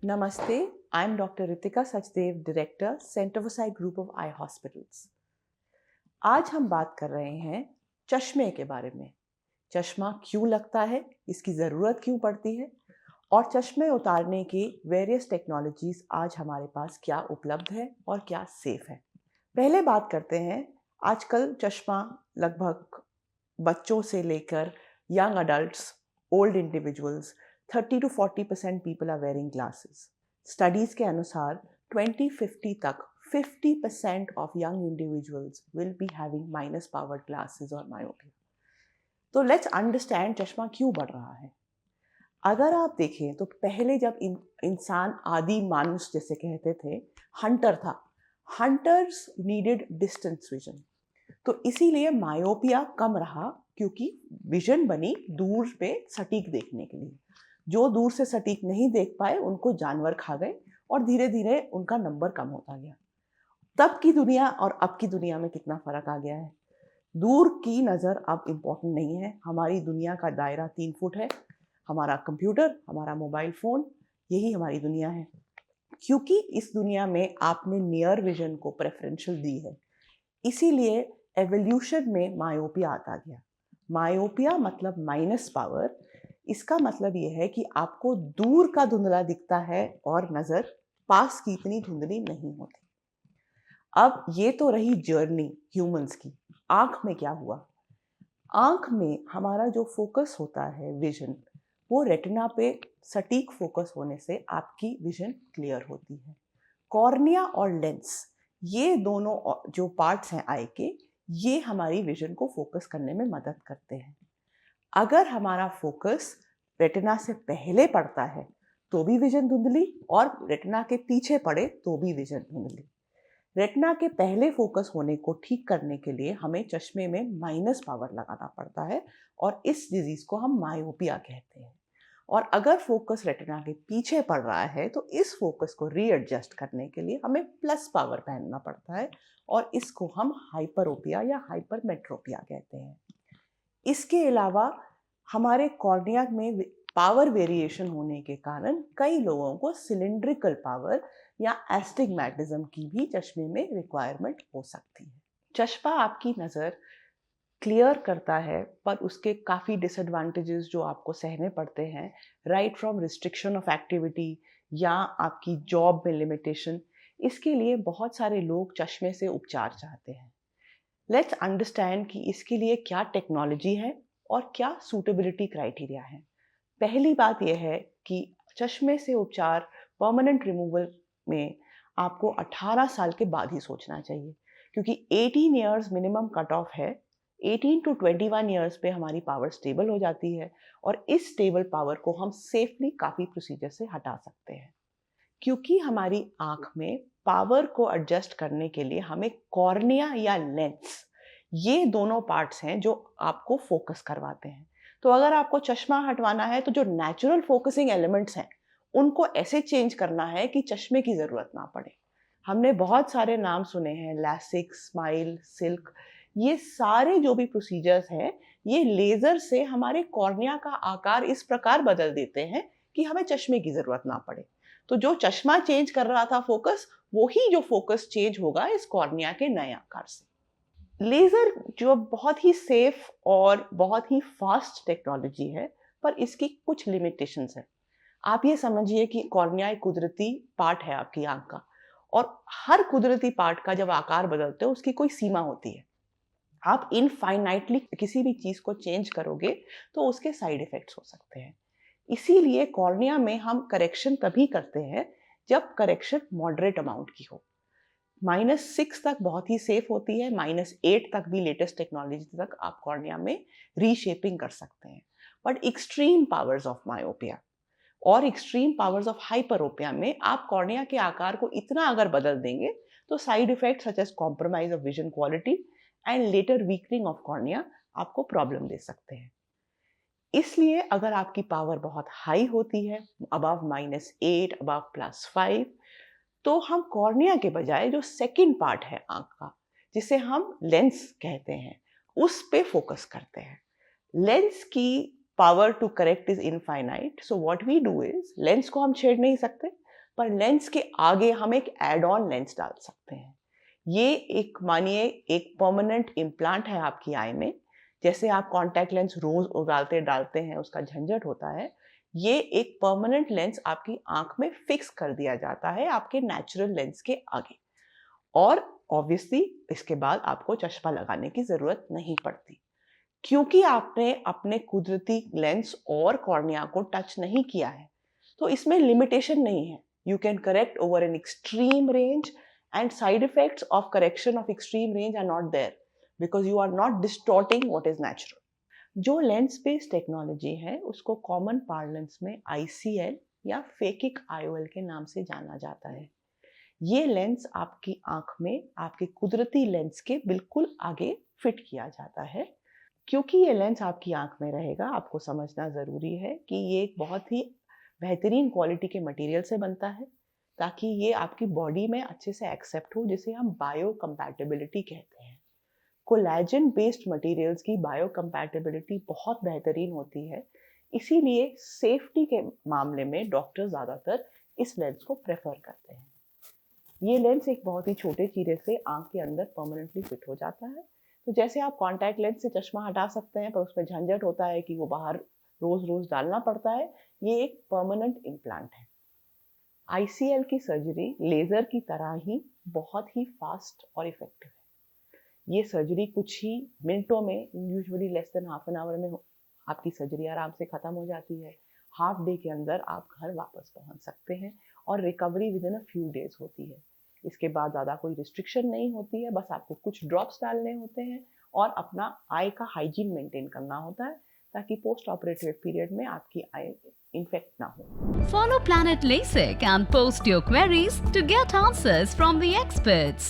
Namaste, I am Dr. Ritika Sachdev, Director, Center for Sight Group of Eye Hospitals. आज हम बात कर रहे हैं चश्मे के बारे में। चश्मा क्यों लगता है, इसकी ज़रूरत क्यों पड़ती है और चश्मे उतारने की वेरियस टेक्नोलॉजीज़ आज हमारे पास क्या उपलब्ध है और क्या सेफ है। पहले बात करते हैं, आजकल चश्मा लगभग बच्चों से लेकर young adults, old individuals 30 to 40% people are wearing glasses. Studies के अनुसार 2050 तक 50% of young individuals will be having minus powered glasses और मायोपिया। तो लेट्स अंडरस्टैंड चश्मा क्यों बढ़ रहा है। अगर आप देखें तो पहले जब इंसान आदि मानुष जैसे कहते थे, हंटर था। हंटर्स नीडेड डिस्टेंस विजन, तो इसीलिए मायोपिया कम रहा, क्योंकि विजन बनी दूर पे सटीक देखने के लिए। जो दूर से सटीक नहीं देख पाए उनको जानवर खा गए और धीरे धीरे उनका नंबर कम होता गया। तब की दुनिया और अब की दुनिया में कितना फर्क आ गया है। दूर की नज़र अब इम्पोर्टेंट नहीं है। हमारी दुनिया का दायरा 3 फुट है। हमारा कंप्यूटर, हमारा मोबाइल फ़ोन, यही हमारी दुनिया है। क्योंकि इस दुनिया में आपने नियर विजन को प्रेफरेंशियल दी है, इसीलिए एवोल्यूशन में मायोपिया आता गया। मायोपिया मतलब माइनस पावर। इसका मतलब ये है कि आपको दूर का धुंधला दिखता है और नज़र पास की इतनी धुंधली नहीं होती। अब ये तो रही जर्नी ह्यूमंस की। आँख में क्या हुआ? आँख में हमारा जो फोकस होता है विजन, वो रेटिना पे सटीक फोकस होने से आपकी विजन क्लियर होती है। कॉर्निया और लेंस, ये दोनों जो पार्ट्स हैं आई के, ये हमारी विजन को फोकस करने में मदद करते हैं। अगर हमारा फोकस रेटिना से पहले पड़ता है तो भी विजन धुंधली, और रेटिना के पीछे पड़े तो भी विजन धुंधली। रेटिना के पहले फोकस होने को ठीक करने के लिए हमें चश्मे में माइनस पावर लगाना पड़ता है और इस डिजीज को हम मायोपिया कहते हैं। और अगर फोकस रेटिना के पीछे पड़ रहा है तो इस फोकस को रीएडजस्ट करने के लिए हमें प्लस पावर पहनना पड़ता है और इसको हम हाइपरोपिया या हाइपरमेट्रोपिया कहते हैं। इसके अलावा हमारे कॉर्निया में पावर वेरिएशन होने के कारण कई लोगों को सिलिंड्रिकल पावर या एस्टिग्मैटिज्म की भी चश्मे में रिक्वायरमेंट हो सकती है। चश्मा आपकी नज़र क्लियर करता है, पर उसके काफ़ी डिसएडवांटेजेस जो आपको सहने पड़ते हैं, right from restriction of activity या आपकी जॉब में लिमिटेशन। इसके लिए बहुत सारे लोग चश्मे से उपचार चाहते हैं। लेट्स अंडरस्टैंड कि इसके लिए क्या टेक्नोलॉजी है और क्या सूटेबिलिटी क्राइटेरिया है। पहली बात यह है कि चश्मे से उपचार परमानेंट रिमूवल में आपको 18 साल के बाद ही सोचना चाहिए, क्योंकि 18 ईयर्स मिनिमम कट ऑफ है। 18 टू 21 ईयर्स पे हमारी पावर स्टेबल हो जाती है और इस स्टेबल पावर को हम सेफली काफ़ी प्रोसीजर से हटा सकते हैं। क्योंकि हमारी आँख में पावर को एडजस्ट करने के लिए हमें कॉर्निया या लेंस, ये दोनों पार्ट्स हैं जो आपको फोकस करवाते हैं। तो अगर आपको चश्मा हटवाना है तो जो नेचुरल फोकसिंग एलिमेंट्स हैं उनको ऐसे चेंज करना है कि चश्मे की ज़रूरत ना पड़े। हमने बहुत सारे नाम सुने हैं, लैसिक, स्माइल, सिल्क। ये सारे जो भी प्रोसीजर्स हैं, ये लेज़र से हमारे कॉर्निया का आकार इस प्रकार बदल देते हैं कि हमें चश्मे की ज़रूरत ना पड़े। तो जो चश्मा चेंज कर रहा था फोकस, वो ही जो फोकस चेंज होगा इस कॉर्निया के नए आकार से। लेज़र जो बहुत ही सेफ और बहुत ही फास्ट टेक्नोलॉजी है, पर इसकी कुछ लिमिटेशंस हैं। आप ये समझिए कि कॉर्निया एक कुदरती पार्ट है आपकी आंख का, और हर कुदरती पार्ट का जब आकार बदलते हो उसकी कोई सीमा होती है। आप इनफाइनाइटली किसी भी चीज़ को चेंज करोगे तो उसके साइड इफ़ेक्ट्स हो सकते हैं। इसीलिए कॉर्निया में हम करेक्शन तभी करते हैं जब करेक्शन मॉडरेट अमाउंट की हो। -6 तक बहुत ही सेफ होती है, -8 तक भी लेटेस्ट टेक्नोलॉजी तक आप कॉर्निया में रीशेपिंग कर सकते हैं। But extreme powers of myopia और एक्सट्रीम पावर्स ऑफ हाइपरोपिया में आप कॉर्निया के आकार को इतना अगर बदल देंगे तो side effect such as compromise of vision quality and later weakening of cornea आपको प्रॉब्लम दे सकते हैं। इसलिए अगर आपकी पावर बहुत हाई होती है, अबव -8, अबव +5, तो हम कॉर्निया के बजाय जो सेकंड पार्ट है आंख का, जिसे हम लेंस कहते हैं, उस पे फोकस करते हैं। लेंस की power to correct is infinite, so what we do is, lens को हम छेड़ नहीं सकते, पर लेंस के आगे हम एक एड ऑन लेंस डाल सकते हैं। ये एक मानिए एक परमानेंट इम्प्लांट है आपकी आई में। जैसे आप कॉन्टैक्ट लेंस रोज डालते हैं, उसका झंझट होता है, ये एक परमानेंट लेंस आपकी आंख में फिक्स कर दिया जाता है आपके नेचुरल लेंस के आगे। और ऑब्वियसली इसके बाद आपको चश्मा लगाने की जरूरत नहीं पड़ती, क्योंकि आपने अपने कुदरती लेंस और कॉर्निया को टच नहीं किया है। तो इसमें लिमिटेशन नहीं है। You can correct over an extreme range and side effects of correction of extreme range are not there because you are not distorting what is natural. जो लेंस बेस्ड टेक्नोलॉजी है उसको कॉमन पार्लेंस में ICL या phakic IOL के नाम से जाना जाता है। ये लेंस आपकी आंख में आपके कुदरती लेंस के बिल्कुल आगे फिट किया जाता है। क्योंकि ये लेंस आपकी आंख में रहेगा, आपको समझना ज़रूरी है कि ये एक बहुत ही बेहतरीन क्वालिटी के मटेरियल से बनता है ताकि ये आपकी बॉडी में अच्छे से एक्सेप्ट हो, जिसे हम बायो कंपैटिबिलिटी कहते हैं। कोलैजन बेस्ड मटेरियल्स की बायो कंपैटिबिलिटी बहुत बेहतरीन होती है, इसीलिए सेफ्टी के मामले में डॉक्टर ज़्यादातर इस लेंस को प्रेफर करते हैं। ये लेंस एक बहुत ही छोटे चीरे से आंख के अंदर परमानेंटली फिट हो जाता है। तो जैसे आप कॉन्टैक्ट लेंस से चश्मा हटा सकते हैं पर उसमें झंझट होता है कि वो बाहर रोज रोज डालना पड़ता है, ये एक परमानेंट इम्प्लांट है। ICL की सर्जरी लेज़र की तरह ही बहुत ही फास्ट और इफेक्टिव है। ये सर्जरी कुछ ही मिनटों में, usually less than half an hour में आपकी सर्जरी आराम से ख़त्म हो जाती है। हाफ डे के अंदर आप घर वापस पहुंच सकते हैं और recovery with in a few days होती है। इसके बाद ज़्यादा कोई रिस्ट्रिक्शन नहीं होती है, बस आपको कुछ ड्रॉप्स डालने होते हैं और अपना आई का हाइजीन मेंटेन करना होता है ताकि पोस्ट ऑपरेटिव पीरियड में आपकी आई इन्फेक्ट ना हो। Follow Planet LASIK and post your queries to get answers from the experts.